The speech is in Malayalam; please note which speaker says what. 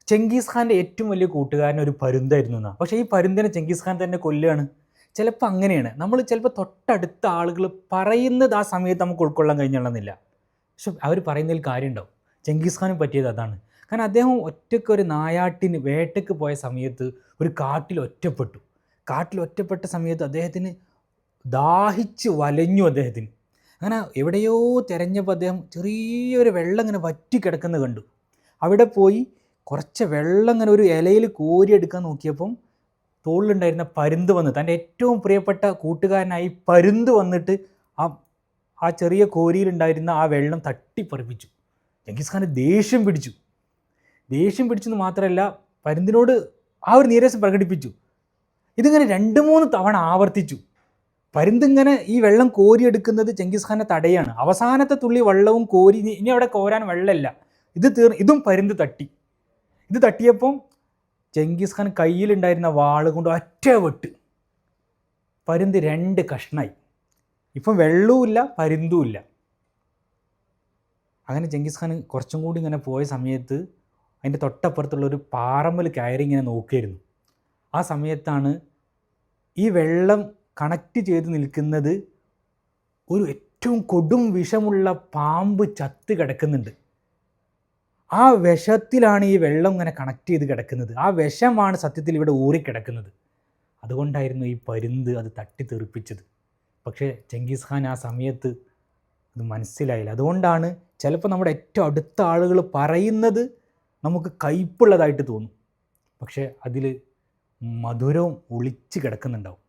Speaker 1: ചെങ്കീസ് ഖാൻ്റെ ഏറ്റവും വലിയ കൂട്ടുകാരൻ ഒരു പരുന്തായിരുന്നു എന്നാണ്. പക്ഷേ ഈ പരുന്തിനെ ചെങ്കീസ് ഖാൻ തന്നെ കൊല്ലുകയാണ്. ചിലപ്പോൾ അങ്ങനെയാണ്, നമ്മൾ ചിലപ്പോൾ തൊട്ടടുത്ത ആളുകൾ പറയുന്നത് ആ സമയത്ത് നമുക്ക് ഉൾക്കൊള്ളാൻ കഴിഞ്ഞോളണമെന്നില്ല. പക്ഷെ അവർ പറയുന്നതിൽ കാര്യമുണ്ടാവും. ചെങ്കീസ് ഖാനും പറ്റിയത് അതാണ്. കാരണം അദ്ദേഹം ഒറ്റയ്ക്ക് ഒരു നായാട്ടിന് വേട്ടയ്ക്ക് പോയ സമയത്ത് ഒരു കാട്ടിൽ ഒറ്റപ്പെട്ടു. കാട്ടിൽ ഒറ്റപ്പെട്ട സമയത്ത് അദ്ദേഹത്തിന് ദാഹിച്ച് വലഞ്ഞു. അദ്ദേഹത്തിന് അങ്ങനെ എവിടെയോ തിരഞ്ഞപ്പോൾ അദ്ദേഹം ചെറിയൊരു വെള്ളം ഇങ്ങനെ വറ്റി കിടക്കുന്നത് കണ്ടു. അവിടെ പോയി കുറച്ച് വെള്ളം ഇങ്ങനെ ഒരു ഇലയിൽ കോരിയെടുക്കാൻ നോക്കിയപ്പം തോളിലുണ്ടായിരുന്ന പരുന്ത് വന്ന്, തൻ്റെ ഏറ്റവും പ്രിയപ്പെട്ട കൂട്ടുകാരനായി പരുന്ത് വന്നിട്ട് ആ ചെറിയ കോരിയിലുണ്ടായിരുന്ന ആ വെള്ളം തട്ടിപ്പറിപ്പിച്ചു. ചെങ്കിസ് ഖാന് ദേഷ്യം പിടിച്ചെന്ന് മാത്രമല്ല, പരുന്തിനോട് ആ ഒരു നീരസം പ്രകടിപ്പിച്ചു. ഇതിങ്ങനെ 2-3 തവണ ആവർത്തിച്ചു. പരുന്തിങ്ങനെ ഈ വെള്ളം കോരിയെടുക്കുന്നത് ചെങ്കിസ് ഖാനെ തടയാണ്. അവസാനത്തെ തുള്ളി വെള്ളവും കോരി, ഇനി അവിടെ കോരാൻ വെള്ളമില്ല. ഇതും പരുന്ത് തട്ടി. ഇത് തട്ടിയപ്പം ചെങ്കിസ് ഖാൻ കയ്യിലുണ്ടായിരുന്ന വാള് കൊണ്ട് ഒറ്റ വെട്ട്. പരുന്ത് 2 കഷ്ണായി. ഇപ്പം വെള്ളവുമില്ല, പരുന്തുമില്ല. അങ്ങനെ ചെങ്കിസ് ഖാൻ കുറച്ചും കൂടി ഇങ്ങനെ പോയ സമയത്ത് അതിൻ്റെ തൊട്ടപ്പുറത്തുള്ളൊരു പാറമ്മൽ കയറി ഇങ്ങനെ നോക്കിയിരുന്നു. ആ സമയത്താണ് ഈ വെള്ളം കണക്റ്റ് ചെയ്ത് നിൽക്കുന്നത് ഒരു ഏറ്റവും കൊടും വിഷമുള്ള പാമ്പ് ചത്ത് കിടക്കുന്നുണ്ട്. ആ വിഷത്തിലാണ് ഈ വെള്ളം ഇങ്ങനെ കണക്ട് ചെയ്ത് കിടക്കുന്നത്. ആ വിഷമാണ് സത്യത്തിൽ ഇവിടെ ഊറിക്കിടക്കുന്നത്. അതുകൊണ്ടായിരുന്നു ഈ പരുന്ത് അത് തട്ടിത്തെറിപ്പിച്ചത്. പക്ഷേ ചെങ്കിസ് ഖാൻ ആ സമയത്ത് അത് മനസ്സിലായില്ല. അതുകൊണ്ടാണ് ചിലപ്പോൾ നമ്മുടെ ഏറ്റവും അടുത്ത ആളുകൾ പറയുന്നത് നമുക്ക് കയ്പുള്ളതായിട്ട് തോന്നും, പക്ഷേ അതിൽ മധുരവും ഒളിച്ച് കിടക്കുന്നുണ്ടാവും.